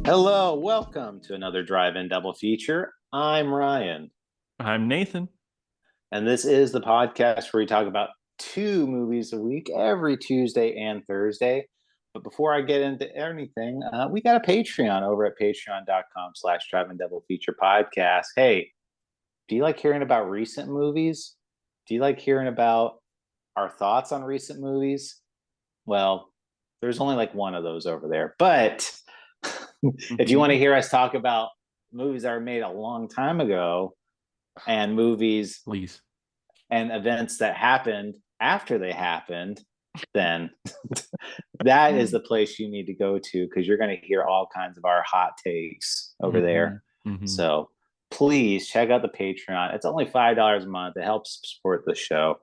Hello, welcome to another drive-in double feature. I'm Ryan, I'm Nathan. and this is the podcast where we talk about two movies a week every Tuesday and Thursday. But before I get into anything, we got a Patreon over at patreon.com/ drive-in double feature podcast. Hey, do you like hearing about recent movies? Do you like hearing about our thoughts on recent movies? Well, there's only like one of those over there. But if you want to Mhm. hear us talk about movies that were made a long time ago and movies Please. and events that happened after they happened, then that is the place you need to go to because you're going to hear all kinds of our hot takes over there. hmm hmm So please check out the Patreon. It's only $5 a month. It helps support the show.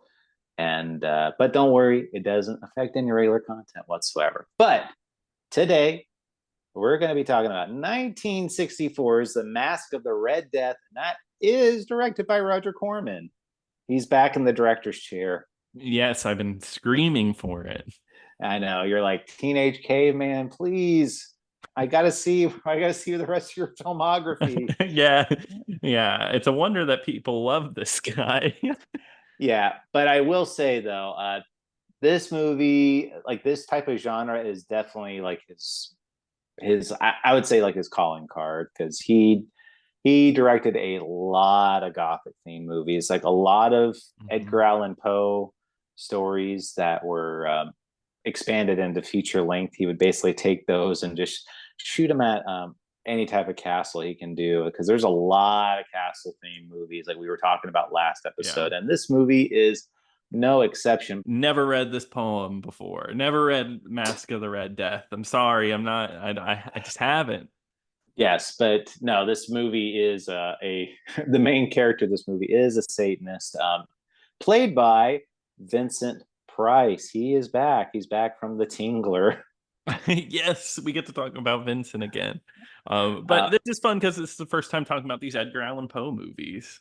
And but don't worry, it doesn't affect any regular content whatsoever. But today we're going to be talking about 1964's The Masque of the Red Death, and that is directed by Roger Corman. He's back in the director's chair. Yes, I've been screaming for it. I know you're like teenage caveman. Please, I gotta see. I gotta see the rest of your filmography. Yeah. Yeah. It's a wonder that people love this guy. Yeah, but I will say though, this movie, like this type of genre, is definitely like his. I would say like his calling card because he directed a lot of gothic themed movies, like a lot of Mhm. Edgar Allan Poe stories that were expanded into feature length. He would basically take those and just shoot them at any type of castle he can do because there's a lot of castle themed movies like we were talking about last Yeah. episode, and this movie is no exception. Never read this poem before. Never read Masque of the Red Death. I'm sorry. I'm not, I just haven't. Yes, but no, this movie is a the main character of this movie is a Satanist, played by Vincent Price. He is back. He's back from The Tingler. Yes, we get to talk about Vincent again. Uh, But this is fun because it's the first time talking about these Edgar Allan Poe movies.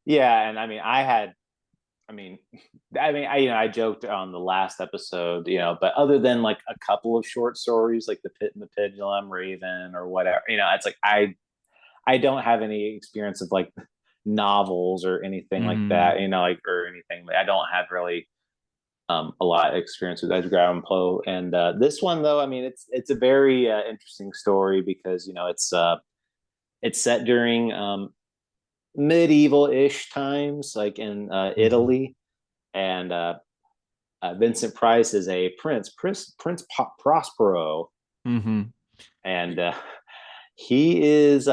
yeah, and I mean, I mean, I joked on the last episode, but other than like a couple of short stories, like The Pit and the Pendulum, Raven, or whatever, it's like I don't have any experience of like novels or anything like hmm that, like or anything. I don't have really a lot of experience with Edgar Allan Poe, and this one though, I mean, it's a very interesting story because it's set during medieval-ish times, like in hmm Italy, and Vincent Price is a Prince Prospero, hmm and he is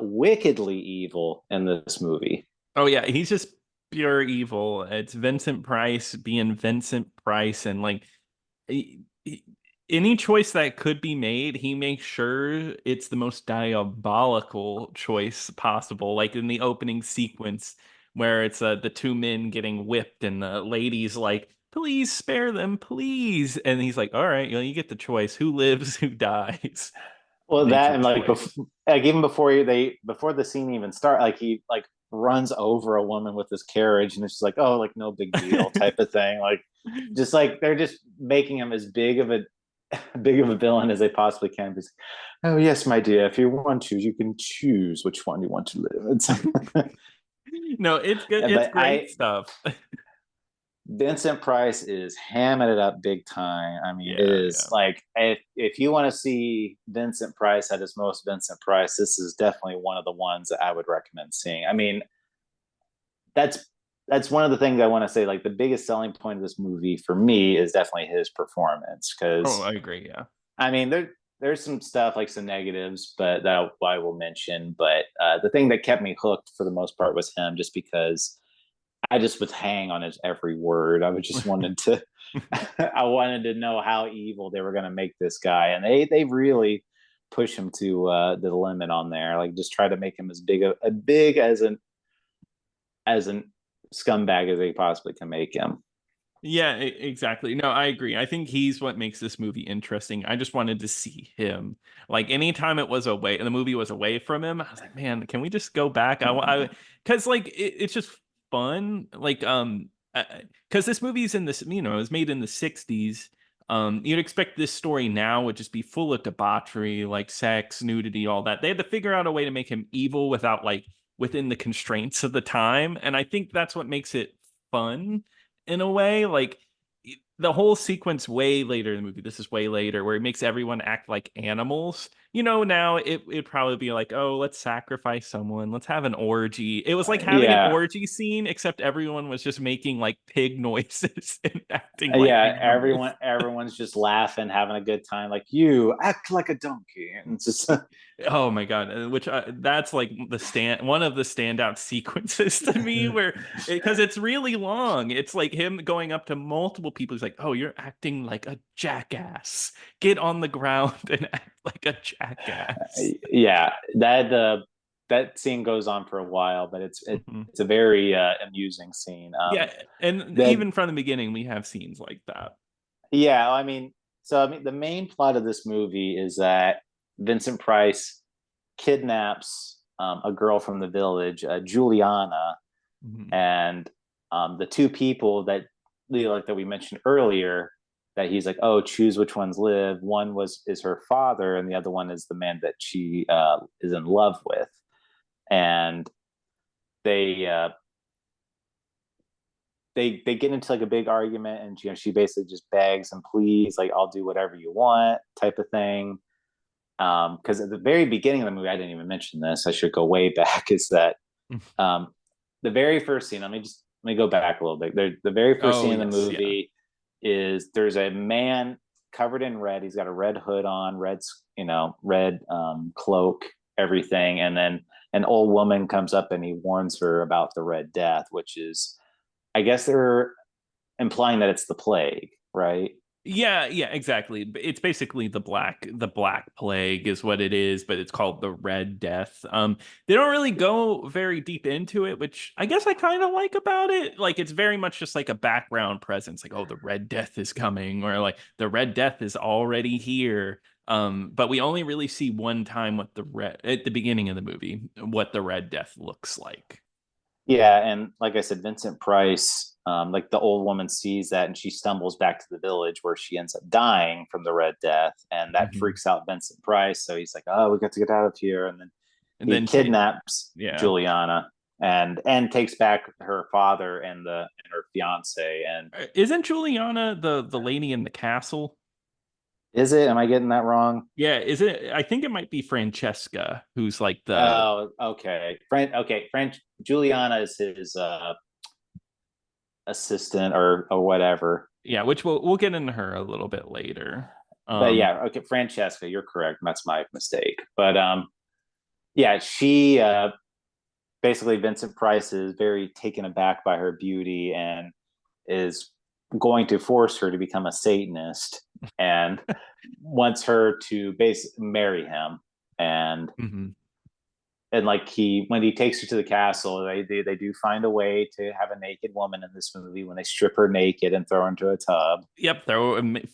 wickedly evil in this movie. Oh yeah, he's just pure evil. It's Vincent Price being Vincent Price, and like he- he- any choice that could be made, he makes sure it's the most diabolical choice possible. Like in the opening sequence where it's the two men getting whipped, and the lady's like, "Please spare them, please," and he's like, "All right, you get the choice. Who lives, who dies." Well, Makes that a and like choice. even before the scene even start, like he like runs over a woman with his carriage, and it's just like, oh, like no big deal type of thing. Like just like they're just making him as big of a big of a villain as they possibly can. Because, oh yes, my dear, if you want to, you can choose which one you want to live. No, it's good. It's But great stuff. Vincent Price is hamming it up big time. I mean, it Yeah, is yeah. like if you want to see Vincent Price at his most Vincent Price, this is definitely one of the ones that I would recommend seeing. I mean, that's that's one of the things I want to say. Like the biggest selling point of this movie for me is definitely his performance. Oh, Because I agree. Yeah. I mean, there's some stuff like some negatives, but that I will mention. But the thing that kept me hooked for the most part was him, just because I just was hang on his every word. I was just wanted to, I wanted to know how evil they were going to make this guy, and they really push him to the limit on there. Like just try to make him as big as an scumbag as they possibly can make him. Yeah, exactly. No, I agree. I think he's what makes this movie interesting. I just wanted to see him. Like anytime it was away, the movie was away from him, I was like, man, can we just go back? Because like it's just fun. Like because this movie's in this, it was made in the '60s. You'd expect this story now would just be full of debauchery, like sex, nudity, all that. They had to figure out a way to make him evil without like within the constraints of the time, and I think that's what makes it fun in a way. Like the whole sequence way later in the movie, this is way later, where it makes everyone act like animals. Now it'd probably be like, oh, let's sacrifice someone, let's have an orgy. It was like having an Yeah. orgy scene, except everyone was just making like pig noises and acting like Yeah, animals. everyone's just laughing, having a good time. Like, you act like a donkey, and it's just Oh my god, which that's like one of the standout sequences to me, where because it's really long. It's like him going up to multiple people. He's like, "Oh, you're acting like a jackass. Get on the ground and act like a jackass." yeah, that scene goes on for a while, but Mhm. it's a very amusing scene. Yeah, and That even from the beginning, we have scenes like that. Yeah, I mean, the main plot of this movie is that Vincent Price kidnaps a girl from the village, Juliana, Mhm. and the two people that like that we mentioned earlier, that he's like, oh, choose which ones live. One is her father, and the other one is the man that she is in love with, and they they get into like a big argument, and she basically just begs and pleads, like, I'll do whatever you want, type of thing. Because at the very beginning of the movie, I didn't even mention this, I should go way back, is that um the very first scene, let me go back a little bit. The very first Oh scene in the yes, yeah. movie is there's a man covered in red. He's got a red hood on, red cloak, everything, and then an old woman comes up and he warns her about the Red Death, which is, I guess they're implying that it's the plague, right? Yeah, yeah, exactly. It's basically the black plague is what it is, but it's called the Red Death. They don't really go very deep into it, which I guess I kind of like about it. Like it's very much just like a background presence, like, oh, the Red Death is coming, or like the Red Death is already here. But we only really see one time what the red at the beginning of the movie, what the Red Death looks like. Yeah, and like I said, Vincent Price, like the old woman sees that and she stumbles back to the village where she ends up dying from the Red Death, and that Mhm. freaks out Vincent Price. So he's like, "Oh, we got to get out of here," and then And he then take kidnaps yeah. Juliana and takes back her father and her fiance. And Isn't Juliana the lady in the castle? is it? Am I getting that wrong? Yeah, is it? I think it might be Francesca, who's like the Oh, okay. French Juliana is his assistant or whatever. yeah, which we'll get into her a little bit later. But Um, yeah, okay, Francesca, you're correct. That's my mistake. But yeah, she basically, Vincent Price is very taken aback by her beauty and is going to force her to become a Satanist, and wants her to basically marry him. And mhm. like, he when he takes her to the castle, they do find a way to have a naked woman in this movie when they strip her naked and throw her into a tub. Yep,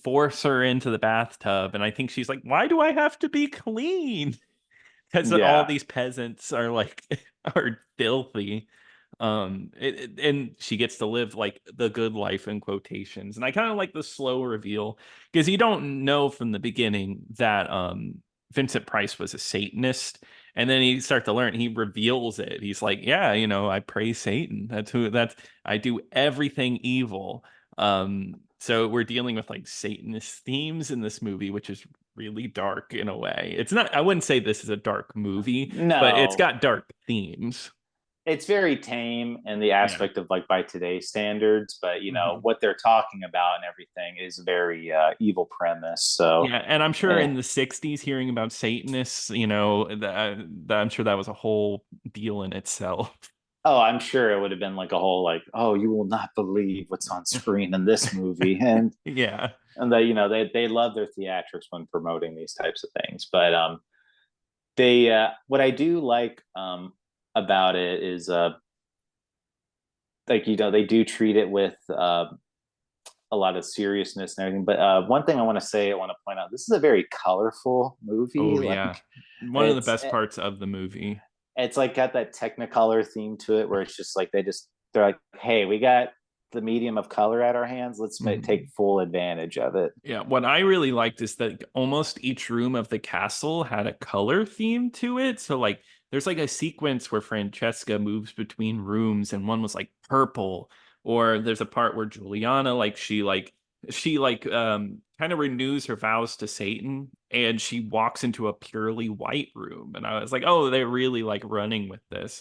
force her into the bathtub, and I think she's like, "Why do I have to be clean?" Because all Yeah, these peasants are like are filthy. And she gets to live like the good life in quotations, and I kind of like the slow reveal, because you don't know from the beginning that Vincent Price was a Satanist, and then you start to learn, he reveals it. He's like, yeah, I praise Satan. That's I do everything evil. So we're dealing with like Satanist themes in this movie, which is really dark in a way. It's not, I wouldn't say this is a dark movie, but it's no, got dark themes. it's very tame in the Yeah. aspect of, like, by today's standards, but Mhm. what they're talking about and everything is very evil premise. So Yeah, and I'm sure eh. in the 60s, hearing about Satanists, I'm sure that was a whole deal in itself. Oh, I'm sure it would have been like a whole, like, oh, you will not believe what's on screen in this movie, Yeah. and they love their theatrics when promoting these types of things. But they what I do like about it is, like, they do treat it with a lot of seriousness and everything. But one thing I want to point out, this is a very colorful movie. Oh, yeah. Like, One of the it's best parts of the movie. it's like got that Technicolor theme to it, where it's just like they're like, hey, we got the medium of color at our hands. Let's take full advantage of it. Yeah, what I really liked is that almost each room of the castle had a color theme to it. So like there's like a sequence where Francesca moves between rooms and one was like purple, or there's a part where Juliana she kind of renews her vows to Satan and she walks into a purely white room. And I was like, "Oh, they're really like running with this."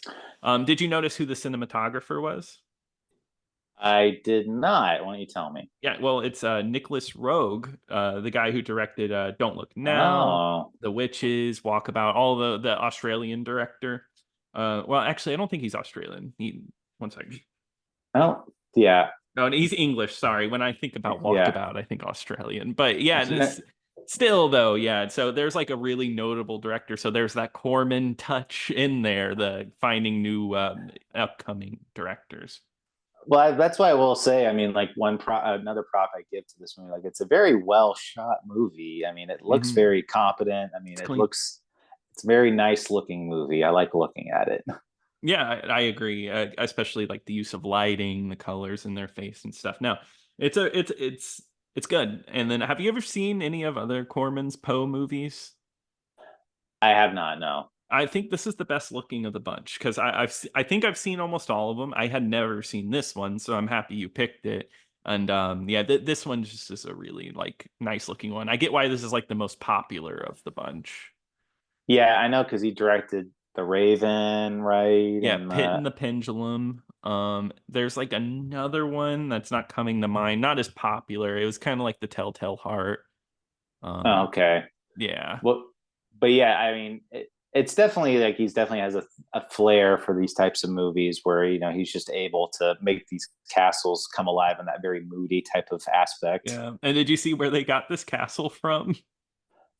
Did you notice who the cinematographer was? I did not. Why don't you tell me? Yeah, well, it's Nicholas Rogue, the guy who directed Don't Look Now, Oh, The Witches, Walkabout, all the Australian director. Well, actually, I don't think he's Australian. One second. well, yeah, No, and he's English. Sorry. When I think about yeah. Walkabout, I think Australian. But yeah, still though, yeah. So there's like a really notable director. So there's that Corman touch in there, the finding new upcoming directors. Well, that's why I will say. I mean, like another prop I give to this movie, like it's a very well shot movie. I mean, it looks Mm-hmm. very competent. I mean, It's clean. it's a very nice looking movie. I like looking at it. Yeah, I agree. Especially like the use of lighting, the colors in their face and stuff. No, it's good. And then, have you ever seen any of other Corman's Poe movies? I have not. No. I think this is the best looking of the bunch because I think I've seen almost all of them. I had never seen this one, so I'm happy you picked it. And yeah, this one just is a really like nice looking one. I get why this is like the most popular of the bunch. Yeah, I know because he directed The Raven, right? Yeah, And Pit and the Pendulum. There's like another one that's not coming to mind, not as popular. It was kind of like the Telltale Heart. oh, Um, okay. yeah. Well, but yeah, I mean, it's definitely like he's definitely has a flair for these types of movies where he's just able to make these castles come alive in that very moody type of aspect. Yeah. And did you see where they got this castle from?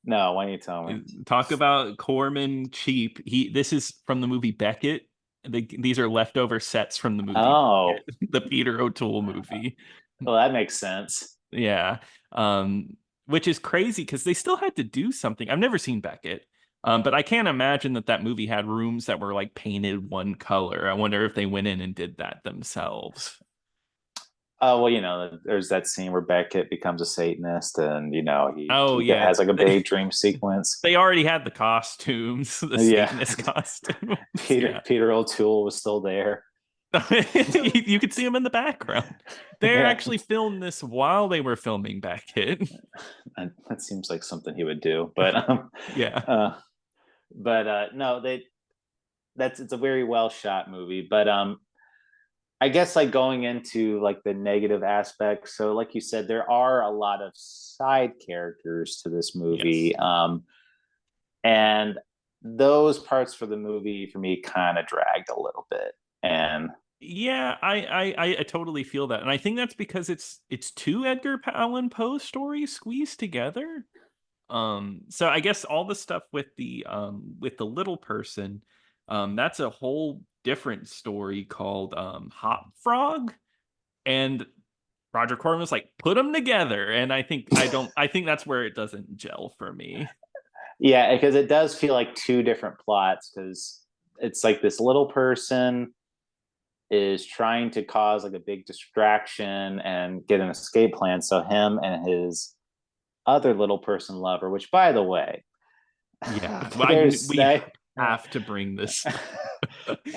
No, why don't you tell me? Talk about Corman cheap. This is from the movie Beckett. These are leftover sets from the movie Oh, Beckett, the Peter O'Toole movie. well, that makes sense. Yeah. Which is crazy because they still had to do something. I've never seen Beckett. But I can't imagine that movie had rooms that were like painted one color. I wonder if they went in and did that themselves. Oh, well, there's that scene where Beckett becomes a Satanist and, Oh he yeah, has like a big dream sequence. they already had the costumes, the Yeah. Satanist costumes. Peter Yeah. Peter O'Toole was still there. You could see them in the background. They Yeah. actually filmed this while they were filming Beckett. That seems like something he would do. But Yeah. uh no, it's a very well shot movie. But I guess like going into like the negative aspects. So like you said, there are a lot of side characters to this movie. Yes. And those parts for the movie for me kind of dragged a little bit. And Yeah, I totally feel that, and I think that's because it's two Edgar Allan Poe stories squeezed together. So I guess all the stuff with the little person, that's a whole different story called Hop Frog, and Roger Corman was like, put them together, and I think that's where it doesn't gel for me. yeah, because it does feel like two different plots because it's like this little person is trying to cause like a big distraction and get an escape plan. So him and his other little person lover, which by the way, Yeah, there's we that. have to bring this.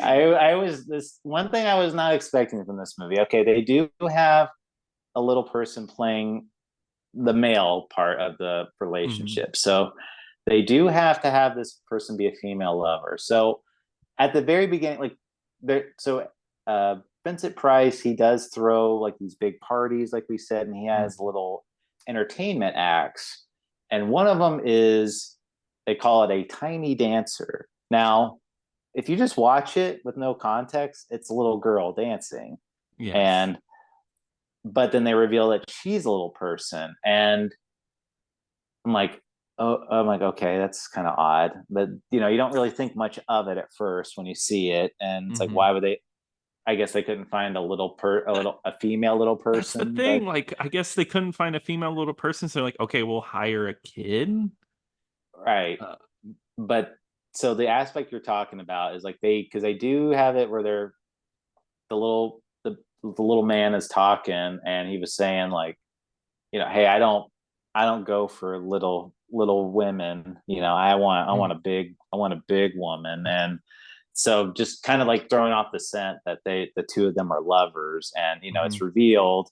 I was this one thing I was not expecting from this movie. Okay, they do have a little person playing the male part of the Mhm. relationship. So they do have to have this person be a female lover. So at the very beginning, like there, so Vincent Price, he does throw like these big parties, like we said, and he has little entertainment acts. And one of them is they call it a tiny dancer. Now, if you just watch it with no context, it's a little girl dancing. Yes. And but then they reveal that she's a little person. And I'm like, oh, I'm like, okay, that's kind of odd. But you don't really think much of it at first when you see it. And it's like, Hmm. why would they? I guess they couldn't find a female little That's the person thing. that Like, I guess they couldn't find a female little person, so they're like, okay, we'll hire a kid. right. Uh, But so the aspect you're talking about is like because they do have it where the the little man is talking, and he was saying like, hey, I don't go for little women. I want a big woman. And so just kind of like throwing off the scent that the two of them are lovers, and Mhm. it's revealed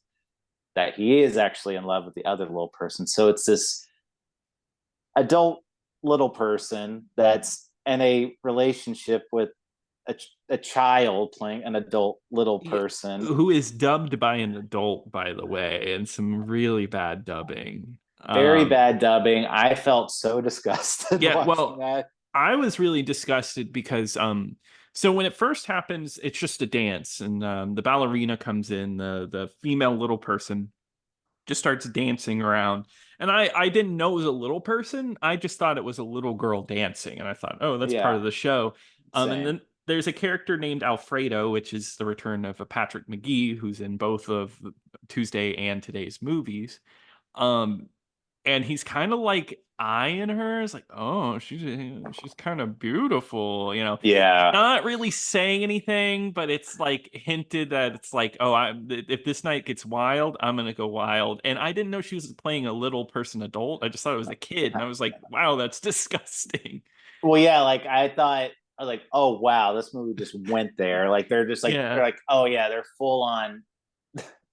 that he is actually in love with the other little person. So it's this adult little person that's in a relationship with a, a child playing an adult little Yeah, person. who is dubbed by an adult, by the way, and some really bad dubbing. Very bad dubbing. I felt so disgusted Yeah, watching well, that. I was really disgusted because so when it first happens, it's just a dance, and the ballerina comes in, the female little person just starts dancing around. And I didn't know it was a little person. I just thought it was a little girl dancing. And I thought, oh, that's part Yeah, of the show. And same. then there's a character named Alfredo, which is the return of a Patrick McGee, who's in both of Tuesday and today's movies. Um, and he's kind of like eyeing her. It's like, oh, she's kind of beautiful, Yeah. not really saying anything, but it's like hinted that it's like, oh, if this night gets wild, I'm gonna go wild. And I didn't know she was playing a little person adult. I just thought it was a kid, and I was like, wow, that's disgusting. Well, yeah, like I was like, oh wow, this movie just went there. Like they're Yeah, like, oh yeah, they're full on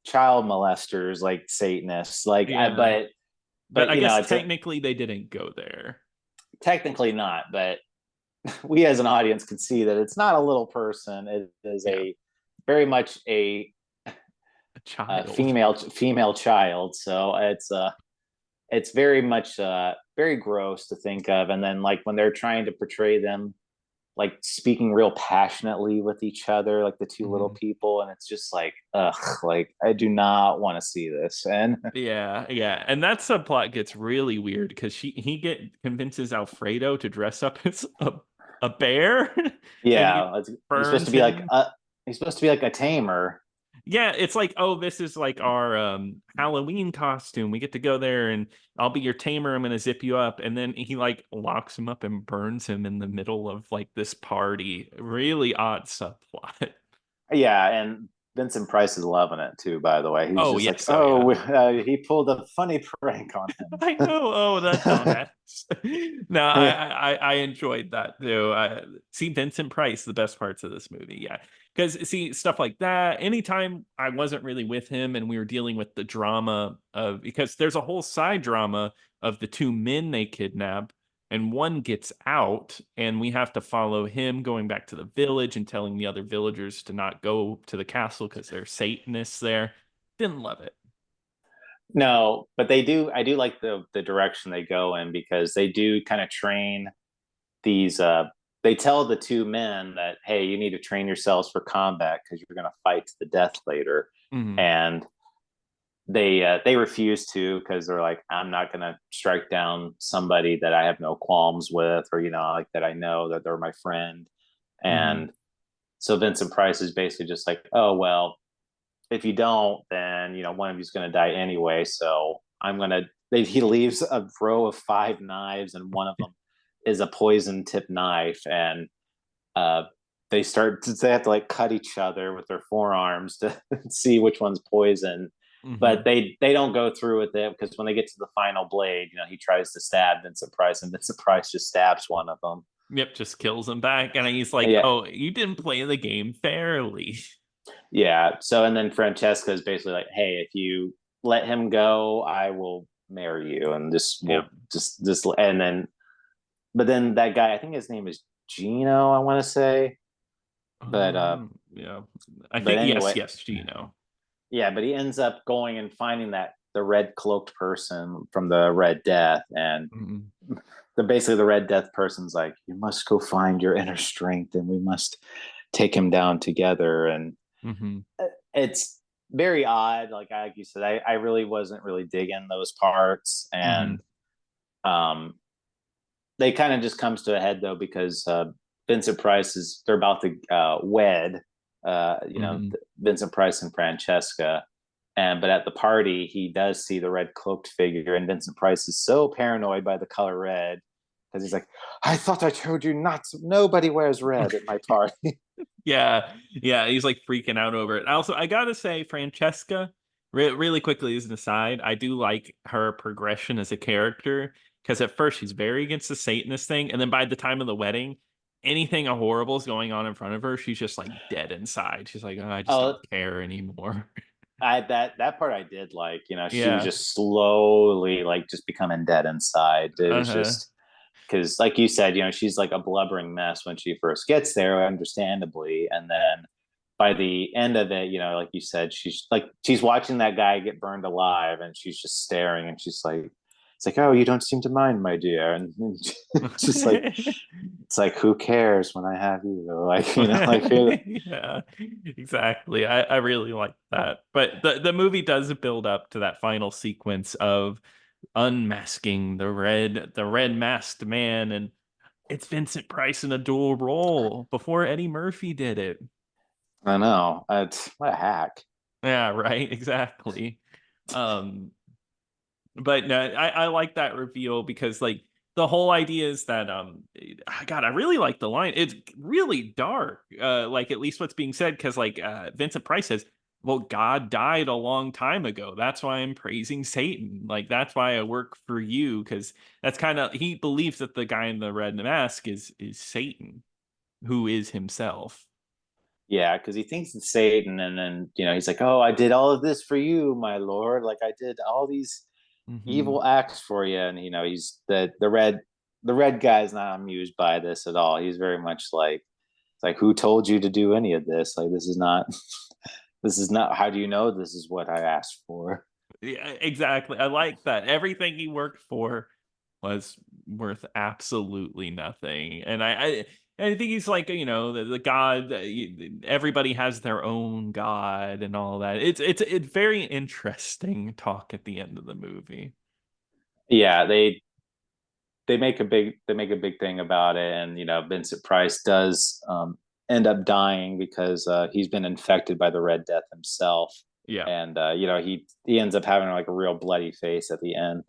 child molesters, like Satanists. Like I yeah. But but I guess it's technically they didn't go there. technically not, but we as an audience can see that it's not a little person. It is Yeah, a very much a a child. female child. So it's very much very gross to think of. And then like when they're trying to portray them like speaking real passionately with each other, like the two little Mhm. people, and it's just like, ugh, like I do not want to see this. And Yeah, yeah, and that subplot gets really weird because he get convinces Alfredo to dress up as a bear, and he yeah, he's supposed to burns be like him. he's supposed to be like a tamer. Yeah, it's like, oh, this is like our Halloween costume. We get to go there, and I'll be your tamer. I'm gonna zip you up, and then he like locks him up and burns him in the middle of like this party. Really odd subplot. Yeah, and Vincent Price is loving it too. By the way, he's Oh just like, yes, oh yeah. oh, he pulled a funny prank on I know. Oh, that him. dumbass. No, I enjoyed that too. See Vincent Price, the best parts of this movie. Yeah, because see stuff like that. Anytime I wasn't really with him, and we were dealing with the drama of because there's a whole side drama of the two men they kidnap, and one gets out, and we have to follow him going back to the village and telling the other villagers to not go to the castle because they're Satanists there. Didn't love it. No, but they do. I do like the direction they go in because they do kind of train these. They tell the two men that, hey, you need to train yourselves for combat because you're going to fight to the death later, Mhm. and they refuse to because they're like, I'm not going to strike down somebody that I have no qualms with, or like that I know that they're my friend. Mhm. And so Vincent Price is basically just like, oh well, if you don't, then one of you's going to die anyway. So I'm going to. He leaves a row of 5 knives, and one of them is a poison tip knife, and uh, they have to like cut each other with their forearms to see which one's poison. But Mhm. they don't go through with it because when they get to the final blade, he tries to stab Vincent Price, and Vincent Price just stabs one of them. Yep, just kills him back. And he's like, Yeah, oh, you didn't play the game fairly. yeah. So and then Francesca is basically like, hey, if you let him go, I will marry you, and this Yeah. will just and then but then that guy, I think his name is Gino, I want to say, but Yeah. I but think yes, anyway, yes, Gino. yeah, but he ends up going and finding that the red cloaked person from the Red Death, and Mhm. basically the Red Death person's like, you must go find your inner strength, and we must take him down together. And Mhm. it's very odd. Like you said, I really wasn't really digging those parts, and Mhm. um, they kind of just comes to a head though because Vincent Price is they're about to wed. Mhm. Vincent Price and Francesca, but at the party he does see the red cloaked figure, and Vincent Price is so paranoid by the color red because he's like, I thought I told you not to, nobody wears red at my party. Yeah, yeah, he's like freaking out over it. Also, I gotta say, Francesca, really quickly as an aside, I do like her progression as a character because at first she's very against the Satanist thing, and then by the time of the wedding, anything horrible is going on in front of her, she's just like dead inside. She's like, oh, I just Oh, don't care anymore. that part I did like. She was Yeah. just slowly like just becoming dead inside. It was Uh-huh. just because, like you said, she's like a blubbering mess when she first gets there, understandably, and then by the end of it, like you said, she's watching that guy get burned alive, and she's just staring, and she's like, it's like, oh, you don't seem to mind, my dear, and it's just like, it's like, who cares when I have you, like, like, Yeah, exactly. I really like that. But the movie does build up to that final sequence of unmasking the red masked man, and it's Vincent Price in a dual role before Eddie Murphy did it. I know, it's what a hack. Yeah, right, exactly. Um but no, I like that reveal because like the whole idea is that God, I really like the line. It's really dark. Like at least what's being said, because like Vincent Price says, well, God died a long time ago. That's why I'm praising Satan. Like that's why I work for you, because that's kind of he believes that the guy in the red mask is Satan, who is himself. Yeah, because he thinks it's Satan, and then he's like, oh, I did all of this for you, my lord, like I did all these Hmm. evil acts for you. And he's the red guy is not amused by this at all. He's very much like, it's like, who told you to do any of this? Like, this is not this is not, how do you know this is what I asked for? Yeah, exactly. I like that. Everything he worked for was worth absolutely nothing. And I think he's like, the god, everybody has their own god and all that. It's very interesting talk at the end of the movie. Yeah, they make a big thing about it. And Vincent Price does end up dying because he's been infected by the Red Death himself. Yeah. And he ends up having like a real bloody face at the end.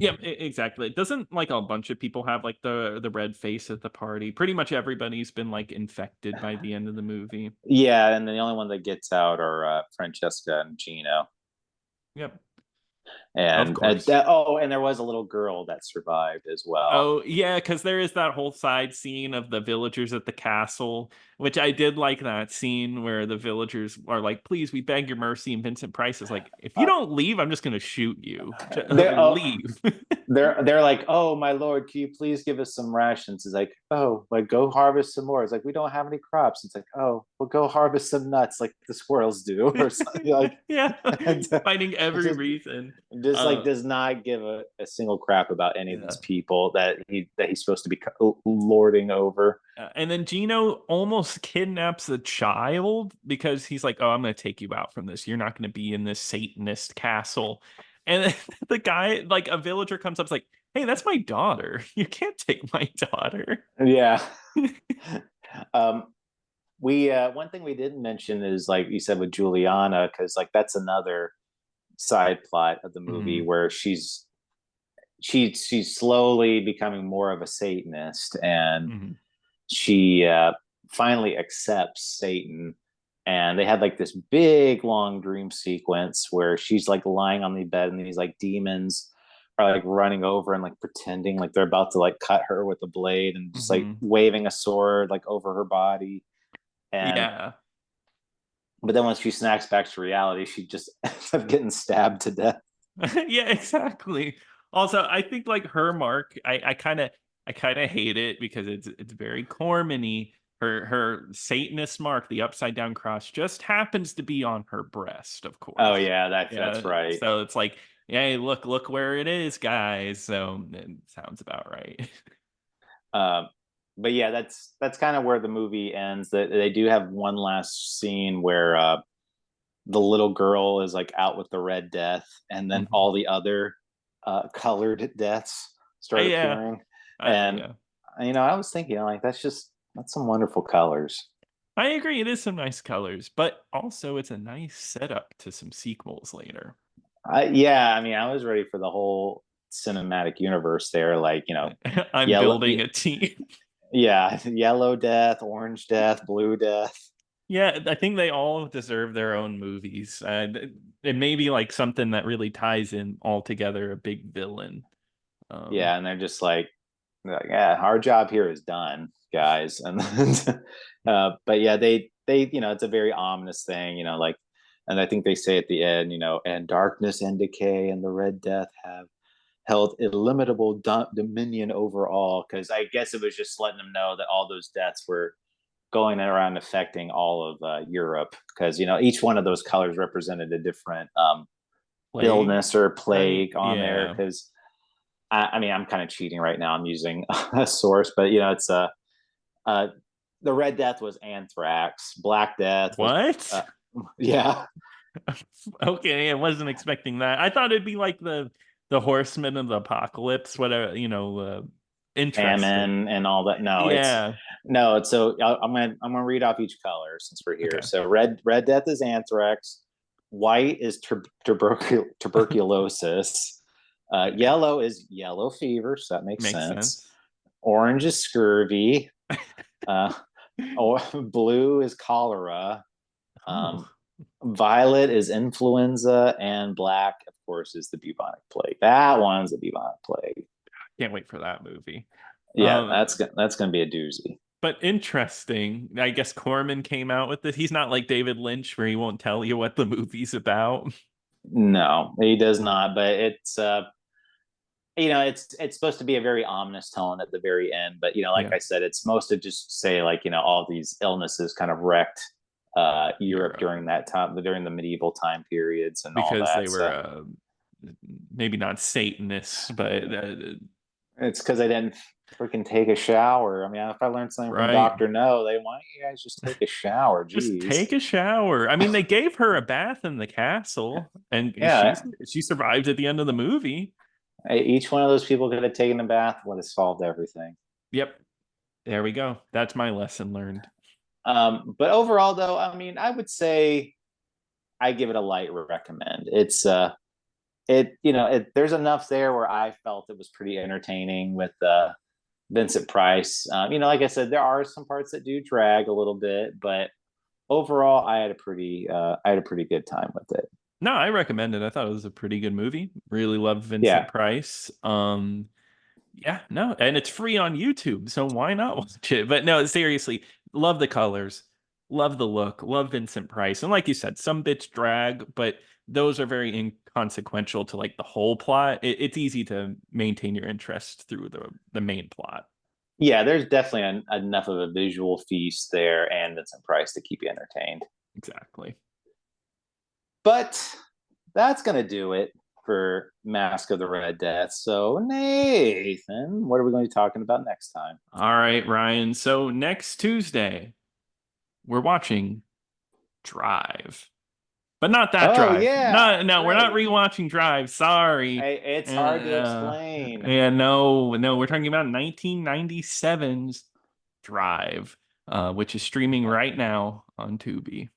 Yeah, exactly. Doesn't like a bunch of people have like the red face at the party? Pretty much everybody's been like infected by the end of the movie. Yeah, and the only one that gets out are Francesca and Gino. Yep. Of And course. and there was a little girl that survived as well. Oh, yeah, because there is that whole side scene of the villagers at the castle, which I did like that scene where the villagers are like, please, we beg your mercy. And Vincent Price is like, if you Uh, don't leave, I'm just going to shoot you. they're oh, Leave. they're like, oh my lord, can you please give us some rations? It's like, oh, like go harvest some more. It's like, we don't have any crops. It's like, oh, well, go harvest some nuts like the squirrels do, or something like. Yeah, And, finding every just reason. just like Uh, does not give a single crap about any of yeah. these people that he's supposed to be lording over. And then Gino almost kidnaps a child because he's like, "Oh, I'm going to take you out from this. You're not going to be in this Satanist castle." And then the guy, like a villager, comes up, is like, "Hey, that's my daughter. You can't take my daughter." Yeah. um we one thing we didn't mention is, like you said, with Juliana, because like that's another side plot of the movie Mhm. where she's slowly becoming more of a Satanist, and Mhm. she finally accepts Satan. And they had like this big long dream sequence where she's like lying on the bed, and these like demons are like running over and like pretending like they're about to like cut her with a blade, and just like Mhm. waving a sword like over her body. And Yeah. but then once she snacks back to reality, she just ends up getting stabbed to death. Yeah, exactly. Also, I think like her mark, I kind of hate it because it's very Corman-y. Her Satanist mark, the upside down cross, just happens to be on her breast, of Oh course. yeah, that's Yeah, right. so it's like, hey, look where it is, guys. So it sounds about right. Um, but yeah, that's kind of where the movie ends. That they do have one last scene where the little girl is like out with the Red Death, and then Mhm. all the other colored deaths start Yeah, appearing. And yeah, I was thinking like that's some wonderful colors. I agree. It is some nice colors, but also it's a nice setup to some sequels later. Yeah, I mean, I was ready for the whole. cinematic universe there, like, I'm yellow, building a team. yeah, yellow death, orange death, blue death. Yeah, I think they all deserve their own movies. It may be like something that really ties in all together, a big villain. Yeah, and they're like, yeah, our job here is done, guys. And but yeah, they it's a very ominous thing, like, and I think they say at the end, and darkness and decay and the Red Death have held illimitable dominion over all, because I guess it was just letting them know that all those deaths were going around affecting all of Europe, because each one of those colors represented a different Plague, illness or right? plague on there. Yeah. Because I mean, I'm kind of cheating right now. I'm using a source, but it's uh, the Red Death was anthrax. Black Death was What? yeah, Okay, I wasn't expecting that. I thought it'd be like the Horsemen of the Apocalypse, whatever, interesting. famine and all that. No, it's Yeah. no. It's so I'm gonna read off each color since we're here. Okay. So Red Death is anthrax. White is tuberculosis. Yellow is yellow fever, so that makes Makes sense. sense. Orange is scurvy. Uh, blue is cholera. Oh, Violet is influenza, and black, of course, is the bubonic plague. That one's the bubonic plague. can't wait for that movie. Yeah, Um, that's gonna be a doozy. but interesting. I guess Corman came out with this. He's not like David Lynch, where he won't tell you what the movie's about. No, he does not. But it's supposed to be a very ominous tone at the very end. But like Yeah, I said, it's supposed to just say, like, all these illnesses kind of wrecked Europe Europe, during that time, during the medieval time periods and all because they that. were So maybe not Satanists, but it's because they didn't freaking take a shower. I mean, if I learned something from right. Doctor No, why don't you guys just take a shower? Just take Jeez. a shower. I mean, they gave her a bath in the castle, and Yeah, she survived at the end of the movie. each one of those people could have taken a bath, would have solved everything. Yep, there we go. That's my lesson learned. But overall, though, I mean, I would say I give it a light recommend. It's there's enough there where I felt it was pretty entertaining with Vincent Price. Like I said, there are some parts that do drag a little bit, but overall, I had a pretty good time with it. No, I recommend it. I thought it was a pretty good movie. Really loved Vincent Yeah, Price. Yeah, no, and it's free on YouTube, so why not watch it? But no, seriously, love the colors, love the look, love Vincent Price. And like you said, some bits drag, but those are very inconsequential to like the whole plot. It's easy to maintain your interest through the main plot. yeah. There's definitely enough of a visual feast there and Vincent Price to keep you entertained. Exactly. But that's gonna do it for Mask of the Red Death. So, Nathan, what are we going to be talking about next time? All right, Ryan. So next Tuesday, we're watching Drive. But not that Oh Drive. yeah, No, that's no, we're not right. rewatching Drive. Sorry. It's hard to explain. Yeah, no, no. We're talking about 1997's Drive, which is streaming right now on Tubi.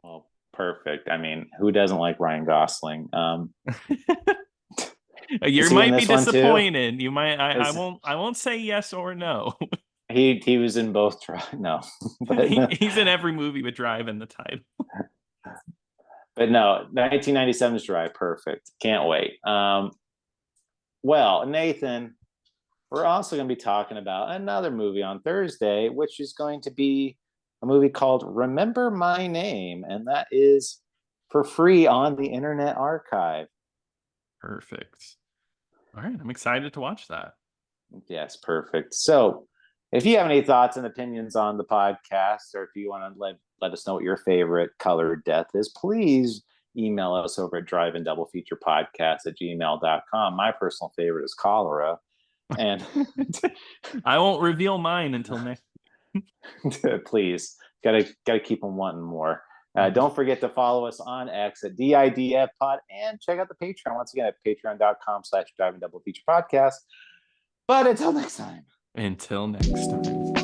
Well, perfect. I mean, who doesn't like Ryan Gosling? Is You he in might be this one too? disappointed. You might. I Is won't. I won't say yes or no. he was in both? No, but He's in every movie with Drive in the title. but no, 1997's Drive. Perfect. Can't wait. Well, Nathan, we're also going to be talking about another movie on Thursday, which is going to be a movie called Remember My Name, and that is for free on the Internet Archive. Perfect. All right, I'm excited to watch that. Yes, perfect. So, if you have any thoughts and opinions on the podcast, or if you want to let us know what your favorite color death is, please email us over at drivein-double-feature-podcast@gmail.com. My personal favorite is cholera. And I won't reveal mine until next. please, gotta keep them wanting more. Don't forget to follow us on X at DIDF Pod and check out the Patreon once again at patreon.com/driving double feature podcast. But until next time. Until next time.